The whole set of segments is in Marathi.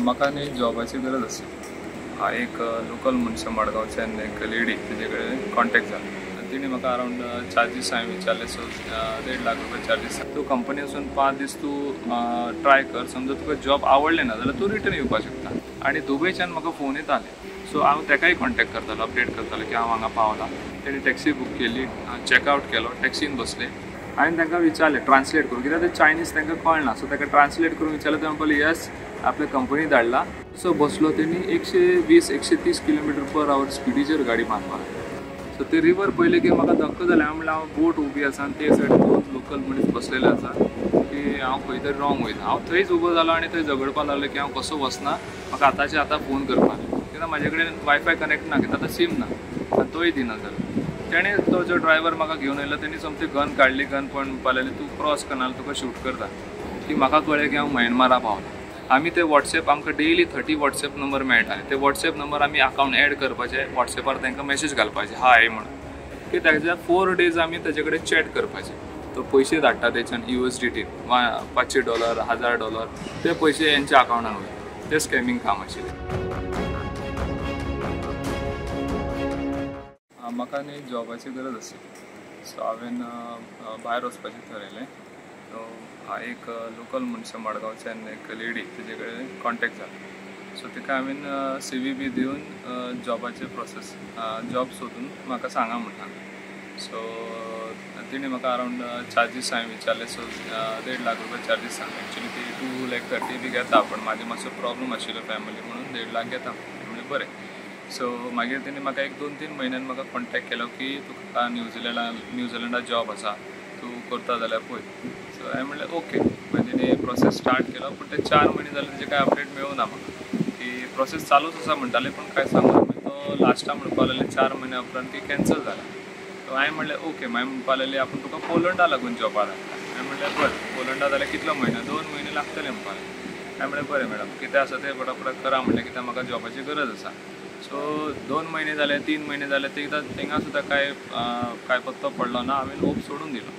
म्हाका न्ही जॉबाची गरज आसली। एक लोकल मनशां मडगांवच्यान एक लेडी तेजे कडेन कॉन्टॅक्ट जालो। तिणें म्हाका अरावंड चार्जीस हांवें विचारले, सो 1.5 लाख रुपया चार्जीस। तूं कंपनी वचून 5 दीस तूं ट्राय कर, समजा तुका जॉब आवडलें ना जाल्यार तूं रिटर्न येवपाक शकता। आनी दुबयच्यान म्हाका फोन येताले, सो हांव तेकाय कॉन्टॅक्ट करतालो, अपडेट करतालो की हांव हांगा पावला। तेणी टॅक्सी बूक केली, चॅकआउट केलो, टॅक्सीन बसले। हांवें तांकां विचारलें ट्रान्सलेट करून, कित्याक ते चायनीज तांकां कळना, सो ताका ट्रान्सलेट करून विचारलें। ते म्हणपाक लागले यस आपल्या कंपनी धाडला। सो बसलो तेणी 120-130 किलोमीटर पर आवर स्पिडीचेर गाडी मारपाक। सो ते रिवर पयले की म्हाका धक्को जालें। हांव म्हणलें हांव बोट उबी आसा आनी ते सायडीन 2 लोकल मनीस बसलेले आसा की हांव खंय तरी रॉंग वयता। हांव थंयच उबो जालो आनी थंय झगडपाक लागलो की हांव कसो वचना, म्हाका आतांच्या आतां फोन करपाक। कित्याक म्हाजे कडेन वायफाय कनेक्ट ना, कित्याक आतां सिम ना आनी तोय दिना जालो। तेणें तो जो ड्रायव्हर म्हाका घेवन येयलो तेणी समथी गन काडली। गन पळोवन म्हणपाक लागले तूं क्रॉस करना तुका शूट करता। की म्हाका कळ्ळें की हांव म्यानमारा पावलो। आमी ते वॉट्सॅप आमकां डेली 30 वॉट्सॅप नंबर मेळटाले। ते वॉट्सॅप नंबर आमी अकावंट एड करपाचे, वॉट्सॅपार तांकां मेसेज घालपाचे हाय म्हणून, की ताच्या 4 डेज आमी ताचे कडेन चॅट करपाचे। तो पयशे धाडटा तेच्यान USDT $500, $1000 ते पयशे हेंच्या अकावंटान वयता। ते स्कॅमींग काम आशिल्लें। म्हाका न्ही जॉबाची गरज आसली, सो हांवें भायर वचपाचें थारायलें। सो एक लोकल मनशां मडगांवच्यान एक लेडी तेजे कडेन कॉन्टॅक्ट जालो। सो तिका हांवें CV बी दिवन जॉबाचे प्रोसेस जॉब सोदून म्हाका सांगा म्हणटालें। सो तिणें म्हाका अरावंड चार्जीस हांवें विचारले, सो 1.5 लाख रुपया चार्जीस सांगले। एक्चुली ती 2,30,000 बी घेता, पण म्हाजे मातसो प्रॉब्लम आशिल्लो फॅमिली म्हणून 1.5 लाख घेता म्हणलें बरें। सो मागीर तेणी म्हाका 1-2-3 म्हयन्यान म्हाका कॉन्टॅक्ट केलो की तुका न्यूझिलंडा जॉब आसा, तूं करता जाल्यार पळय। सो हांवें म्हणलें ओके। मागीर तेणी प्रोसेस स्टार्ट केलो, पूण ते 4 म्हयने जाले तेजे कांय अपडेट मेळूना म्हाका, की प्रोसेस चालूच आसा म्हणटाले पूण कांय सांगना। मागीर तो लास्टाक म्हणपाक लागले 4 म्हयने उपरांत ती कॅन्सल जाल्या। सो हांवें म्हणलें ओके। मागीर म्हणपाक लागली आपूण तुका पोलंडा लागून जॉबा धाडटा। हांवें म्हणलें बरें, पोलंडा जाल्यार कितलो म्हयनो? 2 म्हयने लागतले म्हणपाक लागले। हांवें म्हणलें बरें मॅडम, कितें आसा तें फटाफट करा म्हणलें, कित्याक म्हाका जॉबाची गरज आसा। सो 2 म्हयने जाले, 3 म्हयने जाले, थिंगा सुद्दां कांय पत्तो पडलो ना। हांवें होप सोडून दिलो।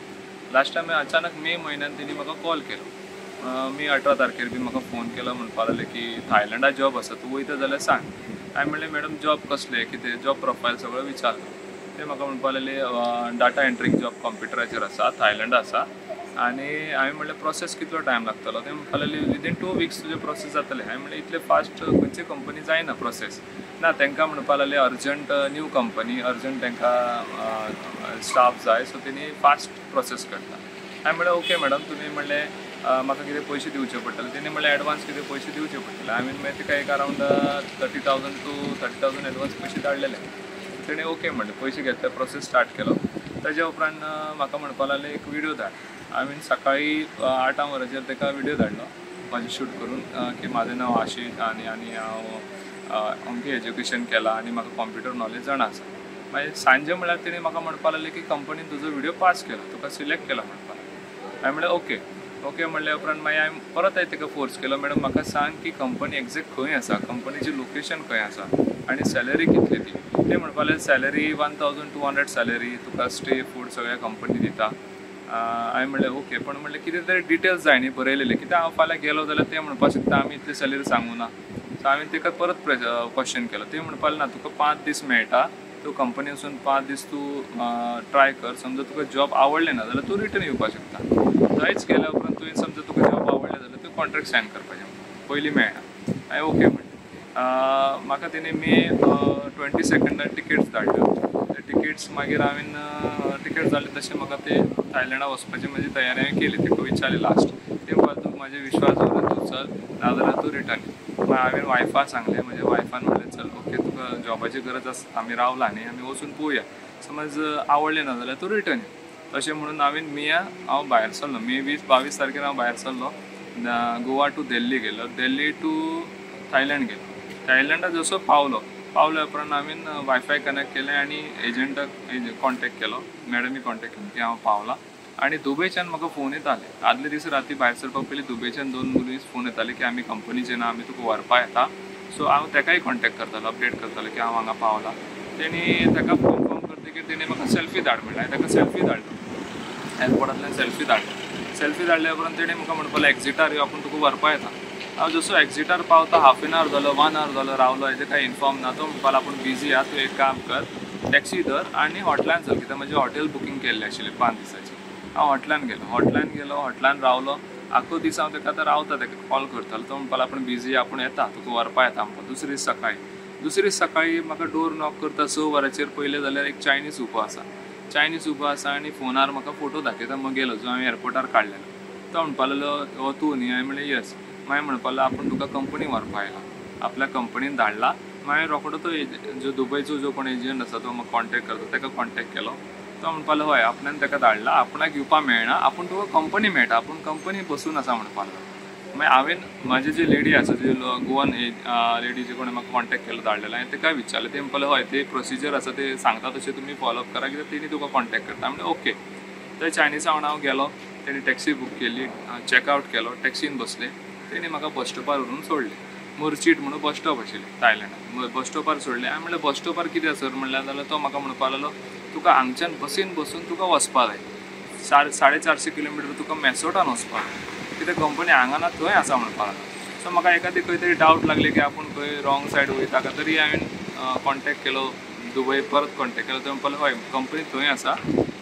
लास्ट टायम अचानक मे म्हयन्यान तेणी म्हाका कॉल केलो। मे 18 तारखेर बी म्हाका फोन केलो, म्हणपाक लागले की थायलंडा जॉब आसा, तूं वयता जाल्यार सांग। हांवें म्हणलें मॅडम जॉब कसलें, कितें जॉब प्रोफायल सगळो विचारलो। ते म्हाका म्हणपाक लागले डाटा एंट्रींग जॉब कंप्युटराचेर आसा, थायलंडा आसा। आनी हांवें म्हणलें प्रोसेस कितलो टायम लागतलो? ते म्हणपाक लागले विदीन 2 वीक्स तुजें प्रोसेस जातलें। हांवें म्हणलें इतले फास्ट खंयची कंपनी जायना प्रोसेस ना। तांकां म्हणपाक लागले अर्जंट न्यू कंपनी, अर्जंट तांकां स्टाफ जाय, सो तेणी फास्ट प्रोसेस करता। हांवें म्हणलें ओके मॅडम, तुमी म्हणलें म्हाका कितें पयशे दिवचे पडटले? तेणी म्हणलें एडवान्स कितें पयशे दिवचे पडटले। हांवें मागीर तिका एक अरावंड 30,000 to 30,000 एडवान्स पयशे धाडलेले। तेणी ओके म्हणलें, पयशे घेतले, प्रोसेस स्टार्ट केलो। ताज्या उपरांत म्हाका म्हणपाक लागले एक व्हिडिओ धाड। हांवें सकाळीं 8 वरांचेर ताका व्हिडिओ धाडलो म्हाजें शूट करून, की म्हाजें नांव आशीश आनी हांव अमकें एज्युकेशन केलां आनी म्हाका कॉम्प्युटर नॉलेज जाणा आसा। मागीर सांजे म्हळ्यार तेणी म्हाका म्हणपाक लागलें की कंपनीन तुजो व्हिडिओ पास केलो, तुका सिलेक्ट केला म्हणपाक लागलें। हांवें म्हणलें ओके म्हणल्या उपरांत मागीर हांवें परत ताका फोर्स केलो, मॅडम म्हाका सांग की कंपनी एग्जॅक्ट खंय आसा, कंपनीची लोकेशन खंय आसा आनी सॅलरी कितली ती? ते म्हणपाक लागले सॅलरी 1200 सॅलरी, तुका स्टे फूड सगळ्या कंपनी दिता। हांवें म्हणलें ओके, पण म्हणलें कितें तरी डिटेल्स जाय न्ही बरयलेले, कित्याक हांव फाल्यां गेलो जाल्यार ते म्हणपाक शकता आमी इतली सॅलरी सांगूं ना। सो हांवें ताका परत क्वेश्चन केलो। ते म्हणपाक लागले ना, तुका 5 दीस मेळटा, तूं कंपनी वचून 5 दीस तूं ट्राय कर, समजा तुका जॉब आवडलें ना जाल्यार तूं रिटर्न येवपाक शकता। थंयच गेल्या उपरांत तुवें समजा तुका जॉब आवडलें जाल्यार तूं कॉन्ट्रॅक्ट सायन करपाचें, पयलीं मेळना। हांवें ओके म्हणलें। म्हाका तेणी मे 22 टिकेट्स धाडल्यो। ते टिकेट्स मागीर हांवें टिकेट्स धाडले तशें म्हाका ते थायलंडा वचपाची म्हजी तयारी हांवें केली। ताका विचारलें लास्ट, ते म्हणपाक तूं म्हाजे विश्वास दवरून तूं चल, नाजाल्यार तूं रिटर्न यो। मागीर हांवें वायफाक सांगलें, म्हज्या वायफान म्हणलें चल ओके, तुका जॉबाची गरज आसा, आमी रावला न्ही, आमी वचून पळोवया, समज आवडलें ना जाल्यार तूं रिटर्न यो। तशें म्हणून हांव भायर सरलो। मे 22 तारखेर हांव भायर सरलो। गोवा टू दिल्ली गेलो, दिल्ली टू थायलंड गेलो। थायलंडा जसो पावलो उपरांत हांवें वायफाय कनेक्ट केलें आनी एजंटाक कॉन्टॅक्ट केलो, मॅडमी कॉन्टॅक्ट केलो की हांव पावलां। आनी दुबयच्यान म्हाका फोन येताले, आदले दीस राती भायर सरपाक पयलीं दुबयच्यान 2 मनीस फोन येताले की आमी कंपनीचे ना, आमी तुका व्हरपा येता। सो हांव ताकाय कॉन्टॅक्ट करतालो, अपडेट करतालो की हांव हांगा पावलां। तेणी ताका कन्फर्म करतकीर तेणी म्हाका सेल्फी धाड म्हणलें। हांवें ताका सेल्फी धाडलो, एअरपोर्टांतल्यान सेल्फी धाडलो। सेल्फी धाडल्या उपरांत तेणी म्हाका म्हणपाक लागलें एक्झिटार यो, आपूण तुका व्हरपा येता। हांव जसो एक्झिटार पावता हाफ एन आवर जालो 1 आवर जालो रावलो हेजें कांय इन्फॉर्म ना तो म्हणपाक आपूण बिजी आहा तूं एक काम कर टॅक्सी धर आनी हॉटलायन चल कित्याक म्हजी हॉटेल बुकींग केल्ली आशिल्ली 5 दिसाची हांव हॉटलायन गेलो हॉटलायन रावलो आख्खो दीस हांव ताका आतां रावता ताका कॉल करतालो तो म्हणपाक आपूण बिजी आपूण येता तुका व्हरपा येता म्हणपाक दुसरे दीस सकाळी म्हाका डोर नॉक करता 6 वरांचेर पयलें जाल्यार एक चायनीज उबो आसा आनी फोनार म्हाका फोटो दाखयता मग गेलो जो हांवें एअरपोर्टार काडलेलो तो म्हणपाक लागलो हो तूं न्ही हांवें म्हणलें येस मागीर म्हणपाक लागलो आपूण तुका कंपनी व्हरपा आयला आपल्या कंपनीन धाडला मागीर रोखडो तो जो दुबयचो जो कोण एजंट आसा तो म्हाका कॉन्टेक्ट करता ताका कॉन्टेक्ट केलो तो म्हणपाक लागलो हय आपणान ताका धाडला आपणाक येवपाक मेळना आपूण तुका कंपनी मेळटा आपूण कंपनी बसून आसा म्हणपाक लागलो मागीर हांवें म्हाजी जी लेडी आसा जी गोवन लेडी जी कोणें म्हाका कॉन्टेक्ट केलो धाडलेलो हांवें ताका विचारलें तें म्हणपाक हय ते प्रोसिजर आसा ते सांगता तशें तुमी फॉलोअप करा कित्याक तेणी तुका कॉन्टेक्ट करता म्हणलें ओके थंय चायनिजा वांगडा हांव गेलो तेणी टॅक्सी बूक केली चॅकआउट केलो टॅक्सीन बसले तेणी म्हाका बस स्टॉपार व्हरून सोडलें मुर्चीट म्हणून बस स्टॉप आशिल्लें थायलंडान बस स्टॉपार सोडलें हांवें म्हणलें बस स्टॉपार कितें सर म्हणल्यार जाल्यार तो म्हाका म्हणपाक लागलो तुका हांगच्यान बसीन बसून तुका वचपा जाय 450 किलोमिटर तुका मेसोटान वचपाक कित्याक कंपनी हांगा ना थंय आसा म्हणपाक लागलो सो म्हाका एखादी खंय तरी डावट लागली की आपूण खंय रॉंग सायड वयता काय तरी हांवें कॉन्टेक्ट केलो दुबय परत कॉन्टेक्ट केलो तो म्हणपाक हय कंपनी थंय आसा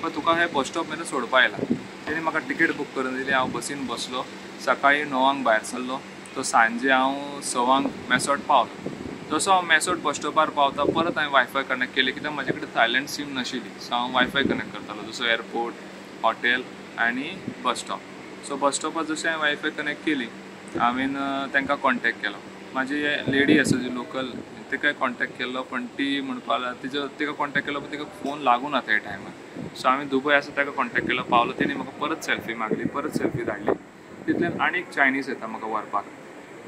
पण तुका हे बस स्टॉप मेरेन सोडपा येयला तेणी म्हाका टिकेट बूक करून दिली हांव बसीन बसलो सकाळी 9 भायर सरलो तो सांजे हांव 6 मेसोट पावलो जसो हांव मेसोट बस स्टॉपार पावता परत हांवें वायफाय कनेक्ट केली कित्याक म्हाजे कडेन थायलंड सीम नाशिल्ली सो हांव वायफाय कनेक्ट करतालो जसो एअरपोर्ट हॉटेल आनी बस स्टॉप सो बस स्टॉपार जशें हांवें वायफाय कनेक्ट केली हांवें तांकां कॉन्टेक्ट केलो म्हाजी लेडी आसा जी लोकल तिका कॉन्टेक्ट केल्लो पण ती म्हणपाक तिका कॉन्टेक्ट केलो पण तिका फोन लागूना त्या टायमार सो हांवें दुबय आसा ताका कॉन्टेक्ट केलो पावलो तेणी म्हाका परत सेल्फी मागली परत सेल्फी धाडली तितल्यान आनीक चायनीज येता म्हाका व्हरपाक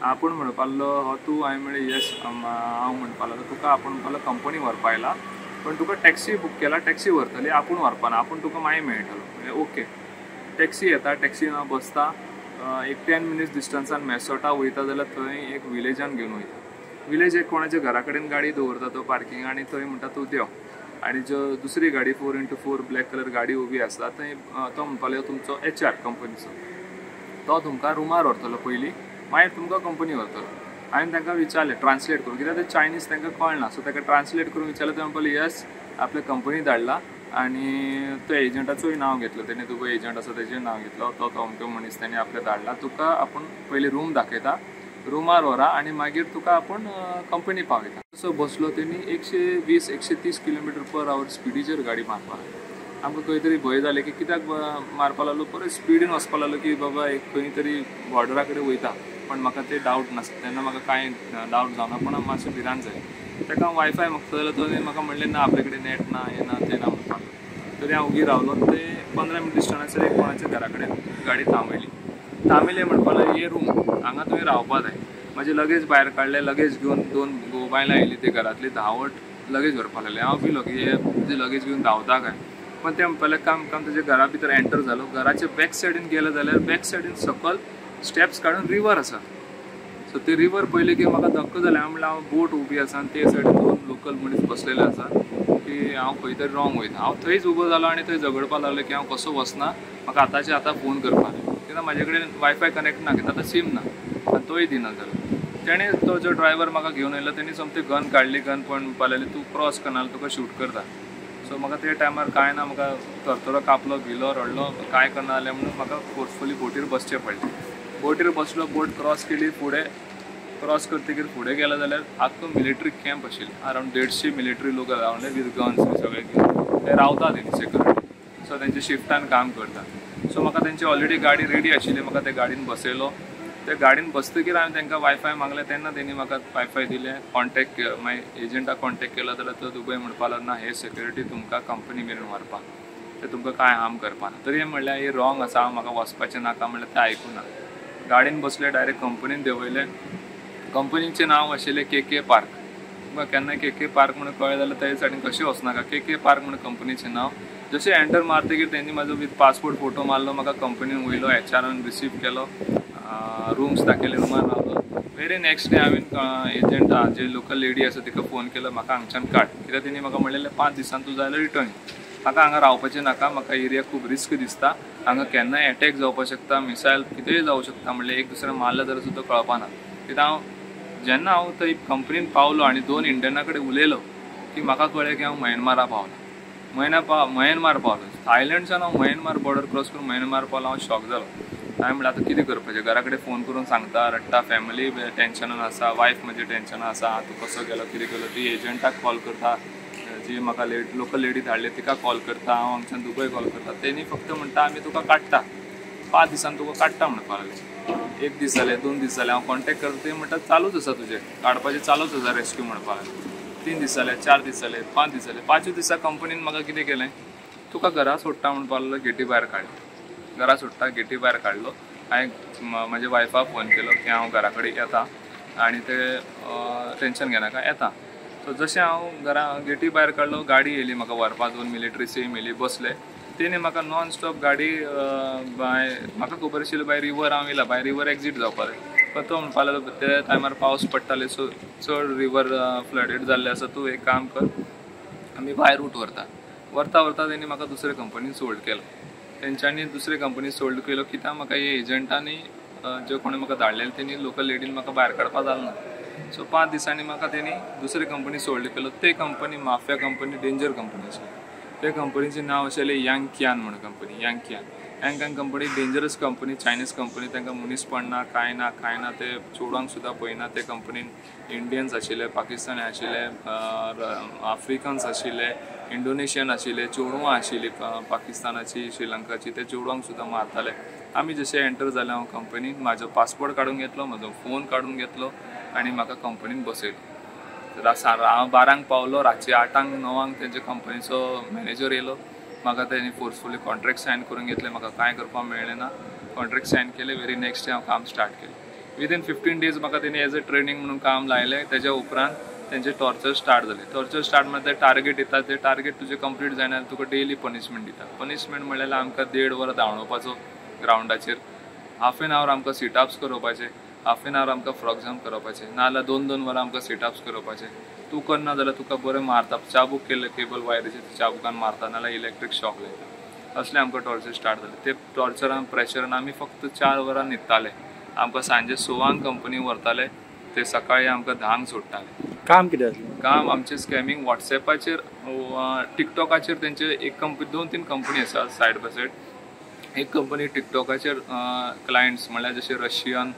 आपूण म्हणपाक लागलो हो तूं हांवें म्हणलें येस हांव म्हणपाक लागलो तुका आपूण म्हणपाक लागलो कंपनी व्हरपा आयला पण तुका टॅक्सी बूक केला टॅक्सी व्हरतली आपूण व्हरपाना आपूण तुका मागीर मेळटलो म्हणजे ओके टॅक्सी येता टॅक्सीन हांव बसता एक 10 मिनिट्स डिस्टन्सान मेसोटा वयता जाल्यार थंय एक विलेजान घेवन वयता विलेज एक कोणाच्या घरा कडेन गाडी दवरता तो पार्किंग आनी थंय म्हणटा तूं देव आनी जो दुसरी गाडी 4x4 ब्लॅक कलर गाडी उबी आसता थंय तो म्हणपाक लागलो तुमचो HR कंपनीचो तो तुमकां रुमार व्हरतलो पयलीं मागीर तुमकां कंपनी व्हरतलो हांवें तांकां विचारलें ट्रान्सलेट करून कित्याक ते चायनीज तांकां कळना सो ताका ट्रान्सलेट करून विचारलें तो म्हणपाक येस आपले कंपनी धाडला आनी तो एजंटाचोय नांव घेतलो तेणी तुका एजंट आसा तेजें नांव घेतलो तो अमको मनीस ताणें आपले धाडला तुका आपूण पयलीं रूम दाखयता रुमार व्हरा आनी मागीर तुका आपूण कंपनी पावयता सो बसलो तेणी 120-130 किलोमिटर पर आवर स्पिडीचेर गाडी मारपाक आमकां खंय तरी भंय जालें की कित्याक मारपा लागलो परत स्पिडीन वचपा लागलो की बाबा एक खंय तरी बॉर्डरा कडेन वयता पण म्हाका ते डावट नासता तेन्ना म्हाका कांय डावट जावना पण हांव मातशें भिरांत जालें ताका हांव वायफाय मागता जाल्यार तो म्हाका म्हणलें ना आपले कडेन नेट ना हें ना तें ना म्हणपाक तरी हांव उगी रावलो ते 15 मिनट डिस्टन्साचेर एक कोणाच्या घरा कडेन गाडी थांबयली म्हणपाक लागली ये रूम हांगा तुवें रावपा जाय म्हाजें लगेज भायर काडलें लगेज घेवन 2 बायलां आयलीं ते घरांतली धांवट लगेज व्हरपाक लागलें हांव भिलो की हे तुजें लगेज घेवन धांवता काय पण ते म्हणपाक काम तेजे घरा भितर एंटर जालो घराच्या बॅक सायडीन गेलो जाल्यार बॅक सायडीन सकयल स्टेप्स काडून रिवर आसा सो ते रिवर पयलें की म्हाका धक्को जालें हांव म्हणलें हांव बोट उबी आसा आनी ते सायडीन 2 लोकल मनीस बसलेले आसा की हांव खंय तरी रॉंग वयता हांव थंयच उबो जालो आनी थंय झगडपाक लागलो की हांव कसो वचना म्हाका आतांच्या आतां फोन करपाक कित्याक म्हाजे कडेन वायफाय कनेक्ट ना कित्याक आतां सीम ना आनी तोय दिना जालो तेणें तो जो ड्रायव्हर म्हाका घेवन येयलो तेणी समथी गन काडली गन पॉयंट म्हणपाक लागली तूं क्रॉस करना तुका शूट करता सो म्हाका ते टायमार कांय ना म्हाका थरथरो कापलो भिलो रडलो कांय करना जालें म्हणून म्हाका फोर्सफुली बोटीर बसचें पडलें बोटीर बसलो बोट क्रॉस केली फुडें क्रॉस करतकीर फुडें गेलो जाल्यार आख्खो मिलिटरी कॅम्प आशिल्लो अरावंड 150 मिलिटरी लोक रावले वीथ गन्स सगळे घेवन ते रावता तेणी सेक्युरिटी सो तेंचे शिफ्टान काम करता सो म्हाका तेंची ऑलरेडी गाडी रेडी आशिल्ली म्हाका त्या गाडीन बसयलो त्या गाडीन बसतकीर हांवें तांकां वायफाय मागलें तेन्ना तेणी म्हाका वायफाय दिलें कॉन्टेक्ट मागीर एजंटाक कॉन्टेक्ट केलो जाल्यार तो दुबय म्हणपाक लागलो ना हे सेक्युरिटी तुमकां कंपनी मेरेन व्हरपाक ते तुमकां कांय हार्म करपाना तरी म्हणल्यार हे रॉंग आसा म्हाका वचपाचें नाका म्हणल्यार ते आयकुना गाडीन बसले डायरेक्ट कंपनीन देंवयलें कंपनीचें नांव आशिल्लें KK पार्क तुमकां केन्ना KK पार्क म्हणून कळ्ळें जाल्यार ते सायडीन कशें वचनाका KK पार्क म्हणून कंपनीचें नांव जशें एंटर मारतकीर तेंणी म्हाजो वीथ पासपोर्ट फोटो मारलो म्हाका कंपनीन वयलो HRन रिसीव केलो रूम्स दाखयले रुमान रावलो वेरी नेक्स्ट डे हांवें एजंट जे लोकल लेडी आसा तिका फोन केलो म्हाका हांगच्यान काड कित्याक तेणी म्हाका म्हणलेलें 5 दिसान तूं जाल्यार रिटर्न म्हाका हांगा रावपाचें नाका म्हाका एरिया खूब रिस्क दिसता हांगा केन्नाय अटॅक जावपाक शकता, मिसायल कितेंय जावं शकता म्हणल्यार एक दुसऱ्याक मारल्या जाल्यार सुद्दां कळपाना. कित्याक जेन्ना हांव थंय कंपनीन पावलो आनी 2 इंडियना कडेन उलयलो की म्हाका कळ्ळें की हांव म्यानमारा पावलो. म्यानमार पावलो. थायलंडच्यान हांव म्यानमार बॉर्डर क्रॉस करून म्यानमार पावलो. हांव शॉक जालो. हांवें म्हणलें आतां कितें करपाचें. घरा कडेन फोन करून सांगता, रडटा, फॅमिली टेन्शनान आसा, वायफ म्हजी टेन्शनान आसा, तूं कसो गेलो, कितें केलो. ती एजंटाक कॉल करता, जी म्हाका लोकल लेडी धाडली तिका कॉल करता, हांव हांगच्यान दुबय कॉल करता. तेणी फक्त म्हणटा आमी तुका काडटा, 5 दिसान तुका काडटा म्हणपाक लागले. 1 दीस जाले, 2 दीस जाले, हांव कॉन्टॅक्ट करता. ते म्हणटा चालूच आसा तुजें काडपाचें, चालूच आसा रेस्क्यू म्हणपाक लागले. 3 दीस जाले, 4 दीस जाले, 5 दीस जाले. 5व्या दिसा कंपनीन म्हाका कितें केलें, तुका घरा सोडटा म्हणपाक लागलो. गेटी भायर काडलो. घरा सोडटा, गेटी भायर काडलो. हांवें म्हाज्या वायफाक फोन केलो की हांव घरा कडेन येता आनी ते टेन्शन घेनाका येता. सो जशें हांव घरा गेटी भायर काडलो, गाडी येयली म्हाका व्हरपाक. 2 मिलिटरी सेम येयली, बसले. तेणी म्हाका नॉन स्टॉप गाडी म्हाका खबर आशिल्ली बाय रिवर हांव येयला, बाय रिवर एक्झीट जावपाक जाय. पण तो म्हणपाक लागलो ते टायमार पावस पडटाले, सो चड रिवर फ्लडेड जाल्ले आसा, तूं एक काम कर, आमी बाय रूट व्हरता तेणी म्हाका दुसरे कंपनीन सोल्ड केलो. तेंच्यांनी दुसरे कंपनी सोल्ड केलो कित्याक म्हाका हे एजंटांनी जे कोणी म्हाका धाडलेले तेणी लोकल लेडीन म्हाका भायर काडपाक जालें ना. सो 5 दिसांनी म्हाका तेणी दुसरे कंपनी सोल्ड केलो. ते company mafia company, danger company आशिल्ली. ते कंपनीचें नांव आशिल्लें यांगकियान म्हणून कंपनी. यांगकियान company dangerous company, Chinese company. तांकां मनीस पडना, कांय ना. ते चोडवांक सुद्दां पळयना. ते कंपनीन इंडियन्स आशिल्ले, पाकिस्तानी आशिल्ले, आफ्रिकन्स आशिल्ले, इंडोनेशियन आशिल्ले, चेडवां आशिल्लीं पाकिस्तानाची, श्रीलंकाची. ते चेडवांक सुद्दां मारताले. आमी जशें एंटर जाले हांव कंपनीन, म्हाजो पासपोर्ट काडून घेतलो, म्हाजो फोन काडून घेतलो आनी म्हाका कंपनीन बसयलो. हांव 12 पावलो, रातचे 8-9 तेंचे कंपनीचो मॅनेजर येयलो. म्हाका तेणी फोर्सफुली कॉन्ट्रॅक्ट सायन करून घेतले. म्हाका कांय करपाक मेळ्ळें ना. कॉन्ट्रॅक्ट सायन केले. वेरी नेक्स्ट डे हांव काम स्टार्ट केलें. विदीन 15 डेज म्हाका तेणी एज अ ट्रेनींग म्हणून काम लायलें. तेज्या उपरांत तेंचे टॉर्चर स्टार्ट जालें. टॉर्चर स्टार्ट म्हणल्यार ते टार्गेट येता, ते टार्गेट तुजें कंप्लीट जायना जाल्यार तुका डेली पनिशमेंट दिता. पनिशमेंट म्हणल्यार आमकां 1.5 वरां धांवडोवपाचो ग्रावंडाचेर. हाफ एन आवर आमकां सिटअप्स करपाचे, हाफ एन आवर आमकां फ्रॉग जंप करपाचे, नाजाल्यार 2-2 वरां आमकां सिटअप्स करपाचे. तूं करना जाल्यार तुका बरें मारता. चाबूक केल्ले केबल वायरीचे चाबुकान मारता, नाजाल्यार इलेक्ट्रीक शॉक लायता. असलें आमकां टॉर्चर स्टार्ट जालें. ते टॉर्चरान प्रेशरान आमी फक्त 4 वरां न्हिदताले. आमकां सांजे 6 कंपनी व्हरताले, ते सकाळीं आमकां 10 सोडटाले. काम कितें आसलें? काम आमचें स्कॅमिंग. वॉट्सॅपाचेर, टिकटॉकाचेर तेंचे एक 2-3 कंपनी आसा सायड बाय सायड. एक कंपनी टिकटॉकाचेर क्लायंट्स म्हणल्यार जशे रशियन,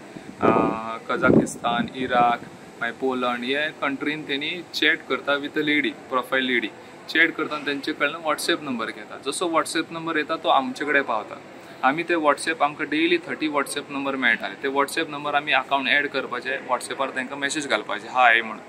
कझाकिस्तान, इराक, मागीर पोलंड हे कंट्रीन तेणी चॅट करता with a lady, profile lady. Chat करतना तेंचे कडल्यान वॉट्सॅप नंबर घेता. जसो वॉट्सॅप नंबर येता तो आमचे कडेन पावता. आमी ते वॉट्सॅप आमकां डेली 30 वॉट्सॅप नंबर मेळटाले. ते वॉट्सॅप नंबर आमी अकावंट एड करपाचे, वॉट्सॅपार तांकां मॅसेज घालपाचे, हाय म्हणून.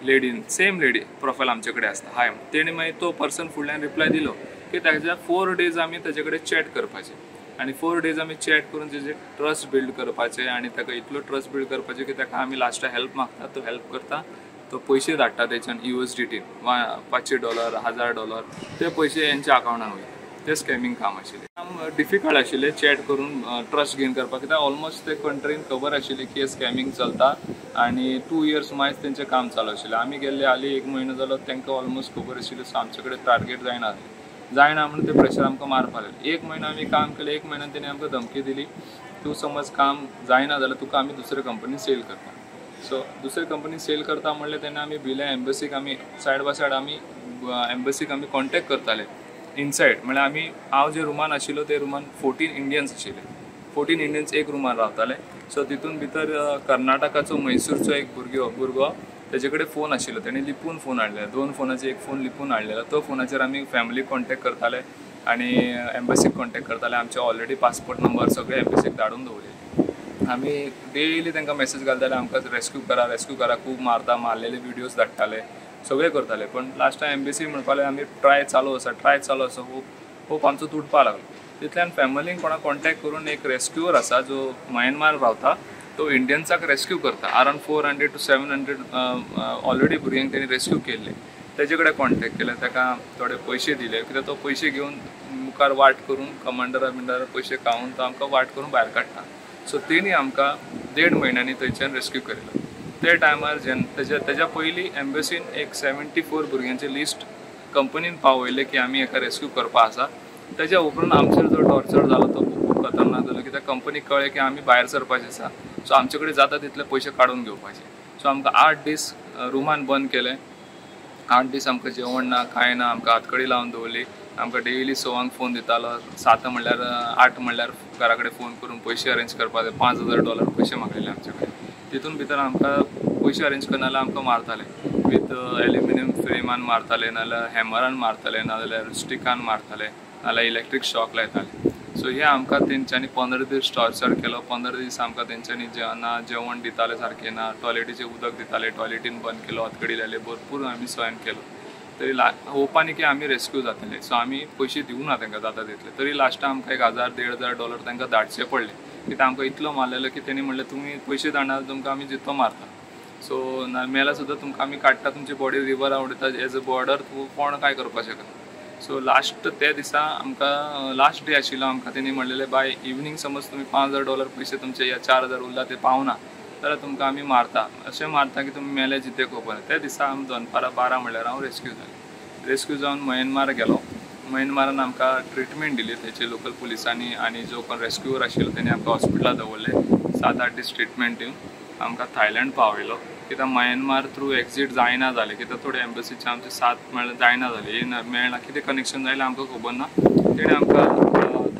लेडीन, सेम लेडी प्रोफायल आमचे कडेन आसता, हाय म्हणून. तेणी मागीर तो पर्सन फुडल्यान रिप्लाय दिलो की ताच्या 4 डेज आमी ताचे कडेन चॅट करपाचे. आनी 4 डेज आमी चॅट करून तेजे ट्रस्ट बिल्ड करपाचे आनी ताका इतलो ट्रस्ट बिल्ड करपाचे की ताका आमी लास्टाक हेल्प मागता, तो हेल्प करता. तो पयशे धाडटा तेच्यान USDT $500, $1000. ते पयशे हेंच्या अकावंटान वयता. ते स्कॅमिंग काम आशिल्लें. काम डिफिकल्ट आशिल्लें चॅट करून ट्रस्ट गेन करपाक. कित्याक ऑलमोस्ट ते कंट्रीन खबर आशिल्ली की स्कॅमिंग चलता आनी 2 इयर्स मायज तेंचें काम चालू आशिल्लें. आमी गेल्ले हालीं 1 म्हयनो जालो, तांकां ऑलमोस्ट खबर आशिल्ली. सो आमचे कडेन टार्गेट जायना म्हणून ते प्रेशर आमकां मारपाक लागले. 1 म्हयनो आमी काम केलें. 1 म्हयन्यान तेणी आमकां धमकी दिली, तूं समज काम जायना जाल्यार तुका आमी दुसरे कंपनीन सेल करता. सो दुसरे कंपनीन सेल करता म्हणल्यार तेन्ना आमी भिले. एम्बसीक आमी सायड बाय सायड आमी एम्बसीक आमी कॉन्टॅक्ट करताले इनसायड. म्हळ्यार आमी, हांव जे रुमान आशिल्लो ते रुमान 14 इंडियन्स आशिल्ले. 14 इंडियन्स एक रुमान रावताले. सो तितून भितर कर्नाटकाचो मैसूरचो एक भुरगो तेजे कडेन फोन आशिल्लो. तेणी लिपून फोन हाडलेलो. 2 फोनाचे एक फोन लिपून हाडलेलो. तो फोनाचेर आमी फॅमिली कॉन्टॅक्ट करताले आनी एम्बसीक कॉन्टॅक्ट करताले. आमचे ऑलरेडी पासपोर्ट नंबर सगळे एम्बसीक धाडून दवरले. आमी डेली तांकां मॅसेज घालताले, आमकां रेस्क्यू करा, खूब मारलेले विडियोज धाडटाले, सगळे करताले. पण लास्ट टायम एम्बसी म्हणपाक लागले आमी ट्राय चालू आसा. होप आमचो तुटपाक लागलो. तितल्यान फॅमिलीन कोणाक कॉन्टॅक्ट करून एक रेस्क्यूअर आसा जो म्यानमार रावता, तो इंडियन्साक रेस्क्यू करता. अरावंड 400 to 700 ऑलरेडी भुरग्यांक तेणी रेस्क्यू केल्ले. तेजे कडेन कॉन्टॅक्ट केले, ताका थोडे पयशे दिले. कित्याक तो पयशे घेवन मुखार वाट करून कमांडरा पयशे खावन तो आमकां वाट करून भायर काडटा. सो तेणी आमकां 1.5 म्हयन्यांनी थंयच्यान रेस्क्यू केलेलो. ते टायमार तेज्या पयलीं एम्बसीन एक 74 भुरग्यांचे लिस्ट कंपनीन पावयले की आमी हेका रेस्क्यू करपा आसा तेच्या उपरांत आमचेर जो टॉर्चर जालो तो खूब खतरनाक जालो, कित्याक कंपनीक कळ्ळें की आमी भायर सरपाचे आसा, सो आमचे कडेन जाता तितले पयशे काडून घेवपाचे. सो आमकां 8 दीस रुमान बंद केले. 8 दीस आमकां जेवण ना, कांय ना, आमकां हातकडी लावन दवरली. आमकां डेली 6 फोन दितालो, 7 म्हणल्यार 8 म्हणल्यार घरा कडेन फोन करून पयशे अरेंज करपाक जाय. $5,000 पयशे मागलेले आमचे कडेन. तितून भितर आमकां पयशे अरेंज करना जाल्यार आमकां मारताले. विथ एल्युमिनियम फ्रेमान मारताले, नाजाल्यार हॅमरान मारताले, नाजाल्यार स्टिकान मारताले, नाजाल्यार इलेक्ट्रीक शॉक लायताले. सो हे आमकां तेंच्यांनी 15 दीस टॉर्चर केलो. 15 दीस आमकां तेंच्यांनी ना जेवण दिताले सारकें, ना टॉयलेटीचें उदक दिताले, टॉयलेटीन बंद केलो, हातकडी लायले, भरपूर आमी सहन केलो. तरी होपानी की आमी रेस्क्यू जातले. सो आमी पयशे दिवना तांकां जाता तितले. तरी लास्ट आमकां $1,000-1,500 तांकां धाडचे पडले, कित्याक आमकां इतलो मारलेलो की तेणी म्हणलें तुमी पयशे धाडना तुमकां आमी जितो मारता. सो मेला सुद्दां तुमकां आमी काडटा, तुमची बॉडी रिवरान उडयता, एज अ बॉर्डर तूं कोण काय करपाक शकना. सो लास्ट ते दिसा आमकां लास्ट डे आशिल्लो. आमकां तेणी म्हणलेलें बाय इवनिंग समज तुमी $5,000 पयशे तुमचे या 4,000 उरला ते पावना जाल्यार तुमकां आमी मारता, अशें मारता की तुमी मेले जिते खबर. त्या दिसा आमी दनपारां 12 म्हणल्यार हांव रेस्क्यू जालें. रेस्क्यू जावन म्यानमार गेलो. म्यानमारान आमकां ट्रिटमेंट दिली तेचे लोकल पुलिसांनी, आनी जो कोण रेस्क्यूअर आशिल्लो तेणी आमकां हॉस्पिटलांत दवरले. 7-8 दीस ट्रिटमेंट दिवन आमकां थायलंड पावयलो, कित्याक म्यानमार थ्रू एक्झीट जायना जालें, कित्याक थोडे एम्बसीचे आमचे साथ म्हणल्यार जायना जालें, मेळना, कितें कनेक्शन जालें आमकां खबर ना. तेणें आमकां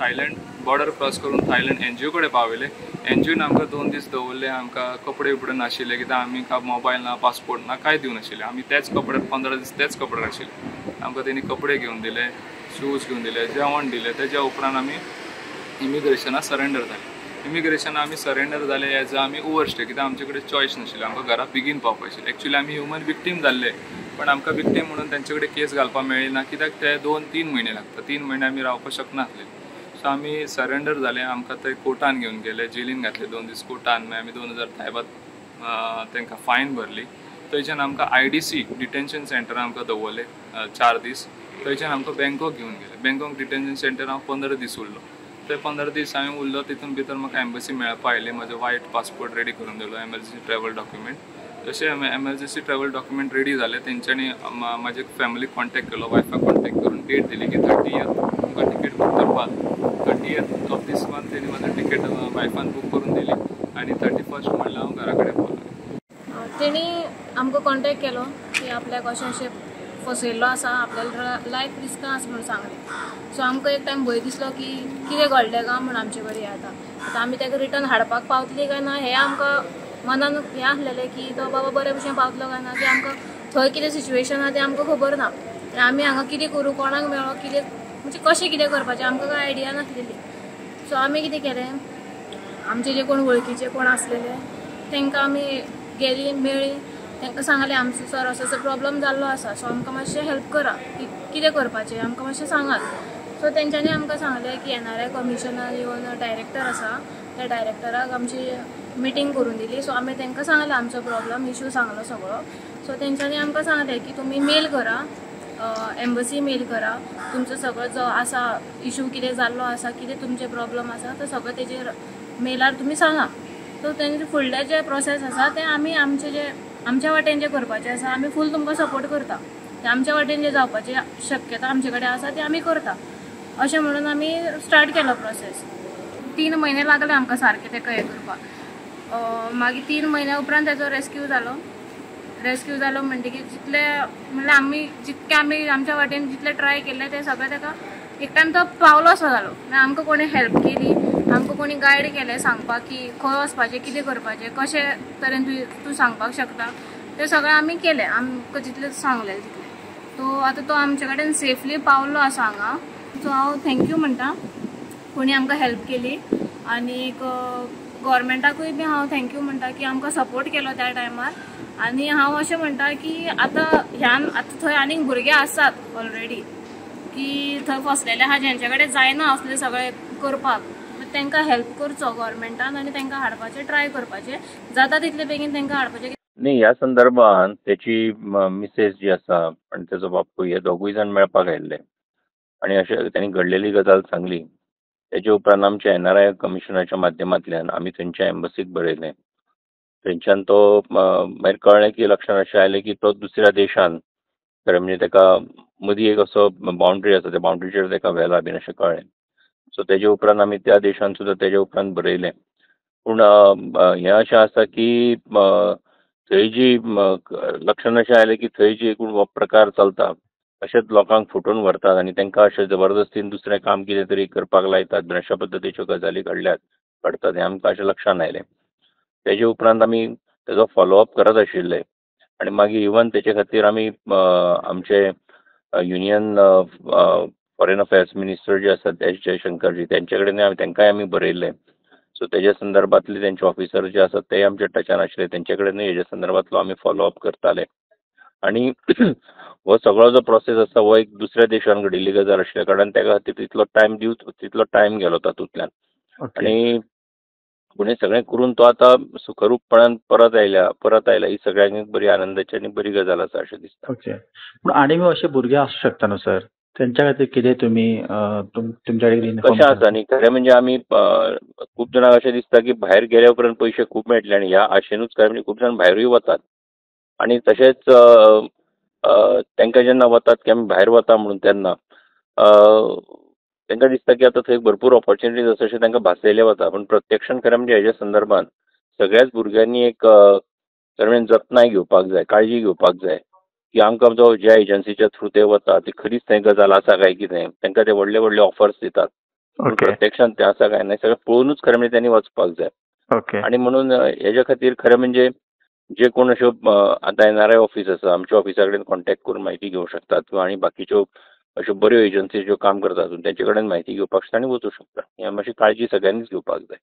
थायलंड बॉर्डर क्रॉस करून थायलंड NGO कडेन पावयले. NGOन आमकां 2 दीस दवरले. आमकां कपडे बिपडे नाशिल्ले, कित्याक आमी मोबायल ना, पासपोर्ट ना, कांय दिवनाशिल्ले. आमी तेच कपड्यार 15 दीस तेच कपड्यार आशिल्ले. आमकां तेणी कपडे घेवन दिले, शूज घेवन दिले, जेवण दिलें. तेच्या उपरांत आमी इमिग्रेशनाक सरेंडर जाले. इमिग्रेशन आमी सरेंडर जाले एज आमी ओवरस्टे, कित्याक आमचे कडेन चॉयस नाशिल्लो, आमकां घरा बेगीन पावपाचें. एक्चुअली आमी ह्युमन विक्टीम जाल्ले, पण आमकां विक्टीम म्हणून तेंचे कडेन केस घालपाक मेळ्ळी ना, कित्याक ते 2-3 म्हयने लागता. 3 म्हयने आमी रावपाक शकनासले. सो आमी सरेंडर जाले. आमकां थंय कोर्टान घेवन गेले, जेलीन घातले 2 दीस कोर्टान. मागीर आमी 2,000 थायबात तांकां फायन भरली. थंयच्यान आमकां IDC डिटेन्शन सेंटरान आमकां दवरले 4 दीस. थंयच्यान आमकां बँकॉक घेवन गेले. बँकॉक डिटेन्शन सेंटर हांव 15 दीस उरलो. ते 15 दीस हांवें उरलो. तितून भितर म्हाका एम्बसी मेळपाक आयली. म्हजो वायट पासपोर्ट रेडी करून दिलो, एमर्जन्सी ट्रॅव्हल डॉक्युमेंट. जशें एमर्जन्सी ट्रॅव्हल डॉक्युमेंट रेडी जाले, तेंच्यांनी म्हाजे फॅमिलीक कॉन्टॅक्ट केलो, वायफाक कॉन्टॅक्ट करून डेट दिली की 30th तुमकां टिकेट बूक करपाक. 30th ऑफ दीस मंथ तेणी म्हाजो टिकेट वायफान बूक करून दिली, आनी 31st म्हणल्यार हांव घरा कडेन पावलो. तेणी आमकां कॉन्टॅक्ट केलो की आपल्याक अशें फसयल्लो आसा, आपल्याला लायफ रिस्कान आसा म्हणून सांगलें. सो आमकां एक टायम भंय दिसलो की कितें घडलें काय म्हणून आमचे कडेन आतां आमी ताका रिटर्न हाडपाक पावतली काय ना, हें आमकां मनान हें आसलेलें की तो बाबा बरे भशेन पावतलो काय ना, की आमकां थंय कितें सिच्युएशन आहा तें आमकां खबर ना. आमी हांगा कितें करूं, कोणाक मेळो, कितें म्हणजे कशें कितें करपाचें आमकां कांय आयडिया नासलेली. सो आमी कितें केलें, आमचे जे कोण वळखीचे कोण आसलेले तांकां आमी गेली, मेळ्ळी, तांकां सांगलें आमचो सर असो प्रॉब्लम जाल्लो आसा, सो आमकां मातशें हेल्प करा, कितें करपाचें आमकां मातशें सांगात. सो तेंच्यांनी आमकां सांगलें की NRI कमिशनान येवन डायरेक्टर आसा, त्या डायरेक्टराक आमची मिटींग करून दिली. सो आमी तांकां सांगलें आमचो प्रॉब्लम इशू सांगलो सगळो. सो तेंच्यांनी आमकां सांगलें की तुमी मेल करा, एम्बसी मेल करा, तुमचो सगळो जो आसा इशू कितें जाल्लो आसा, कितें तुमचे प्रॉब्लम आसा तो सगळो तेजेर मेलार तुमी सांगा. सो तेंचे फुडले जे प्रोसेस आसा ते आमी आमच्या वाटेन जे करपाचें आसा आमी फूल तुमकां सपोर्ट करता. ते आमच्या वाटेन जे जावपाची शक्यता आमचे कडेन आसा ती आमी करता, अशें म्हणून आमी स्टार्ट केलो प्रोसेस. 3 म्हयने लागले आमकां सारकें तेका हें करपाक. मागीर 3 म्हयन्या उपरांत तेजो रेस्क्यू जालो म्हणटकीर जितके आमी आमच्या वाटेन जितले ट्राय केले ते सगळे तेका एक टायम तो पावलो असो जालो. आमकां कोणी हेल्प केली, आमकां कोणी गायड केलें सांगपाक की खंय वचपाचें, कितें करपाचें, कशें तरेन तूं सांगपाक शकता, तें सगळें आमी केलें. आमकां जितलें सांगलें तितलें. तो आतां तो आमचे कडेन सेफली पावलो आसा हांगा. सो हांव थँक्यू म्हणटा कोणी आमकां हेल्प केली, आनी गव्हर्मेंटाकूय बी हांव थँक्यू म्हणटा की आमकां सपोर्ट केलो त्या टायमार. आनी हांव अशें म्हणटा की आतां थंय आनीक भुरगे आसात ऑलरेडी की थंय फसलेले आहा, जेंचे कडेन जायना असलें सगळें करपाक. तांकां हेल्प करचो गव्हर्मेंटान आनी तांकां हाडपाचें ट्राय करपाचें, जाता तितले बेगीन तांकां हाडपाचें. नाही, ह्या संदर्भात त्याची मिसेस जी आसा आणि त्याचो बापूय हे दोगूय जाण मेळपाक आयिल्ले आणि अशें त्यांनी घडलेली गजाल सांगली. तेजे उपरांत आमच्या NRI कमिशनाच्या माध्यमांतल्यान आमी थंयच्या एम्बसीक बरयलें. थंयच्यान तो मागीर कळ्ळें की लक्षांत अशें आयलें की तो दुसऱ्या देशान खरें म्हणजे ताका मदीं एक असो बाउंड्री आसा, त्या बाउंड्रीचेर ताका व्हेला बीन अशें कळ्ळें. सो तेजे उपरांत आमी त्या देशान सुद्दां तेजे उपरांत बरयलें. पूण हें अशें आसा की थंय जी लक्षण अशें आयलें की थंय जी एकूण हो प्रकार चलता अशेंच लोकांक फटोवन व्हरतात आनी तांकां अशें जबरदस्तीन दुसरें काम कितें तरी करपाक लायतात बीन अशा पद्दतीच्यो गजाली घडटात हें आमकां अशें लक्षांत आयलें. तेजे उपरांत आमी तेजो फॉलोअप करत आशिल्ले आनी मागीर इवन तेचे खातीर आमी आमचे युनियन फॉरेन अफेर्स मिनिस्टर जे आसात एस जयशंकरजी तेंचे कडेन तांकांय आमी बरयल्लें. सो तेज्या संदर्भांतले तेंचे ऑफिसर जे आसात ते आमच्या टचान आशिल्ले, तेंचे कडेनूय हेज्या संदर्भांतलो आमी फॉलोअप करताले. आनी हो सगळो जो प्रोसेस आसा हो एक दुसऱ्या देशान घडिल्ली गजाल आशिल्ल्या कारणान तेका खातीर तितलो टायम गेलो तातूंतल्यान. ओके. आनी पूण हें सगळें करून तो आतां सुखरूपपणान परत आयला ही सगळ्यांक एक बरी आनंदाची आनी बरी गजाल आसा अशें दिसता. ओके. पूण आनीक अशे भुरगे आसूं शकता न्हू सर? तेंच्या खातीर कितें तुमी तुमच्या कडेन कशें इन्फॉर्मेशन आसा न्ही, खरें म्हणजे आमी खूब जाणांक अशें दिसता की भायर गेल्या उपरांत पयशे खूब मेळटले आनी ह्या आशेनूच खरें म्हणजे खूब जाण भायरूय वतात. आनी तशेंच तांकां जेन्ना वतात की आमी भायर वता म्हणून तेन्ना तांकां दिसता की आतां थंय भरपूर ऑपॉर्च्युनिटीज आसा अशें तांकां भासयलें वता. पूण प्रत्यक्षान खरें म्हणजे हेज्या संदर्भांत सगळ्याच भुरग्यांनी एक खरें म्हणजे जतनाय घेवपाक जाय, काळजी घेवपाक जाय की आमकां जो ज्या एजन्सीच्या थ्रू ते वता ती खरीच थंय गजाल आसा काय कितें. तांकां ते व्हडले व्हडले ऑफर्स दितात. पूण ओके. प्रत्यक्षान तें आसा काय ना सगळें पळोवनूच खरें म्हणजे त्यांनी वचपाक जाय. ओके. आनी म्हणून हेज्या खातीर खरें म्हणजे जे कोण अश्यो आतां एनआरआय ऑफीस आसा आमच्या ऑफिसा कडेन कॉन्टॅक्ट करून म्हायती घेवंक शकतात किंवा आनी बाकीच्यो अश्यो बऱ्यो एजन्सी ज्यो काम करतात तेंचे कडेन म्हायती घेवपाक शकता आनी वचूंक शकता. हें मातशी काळजी सगळ्यांनीच घेवपाक जाय.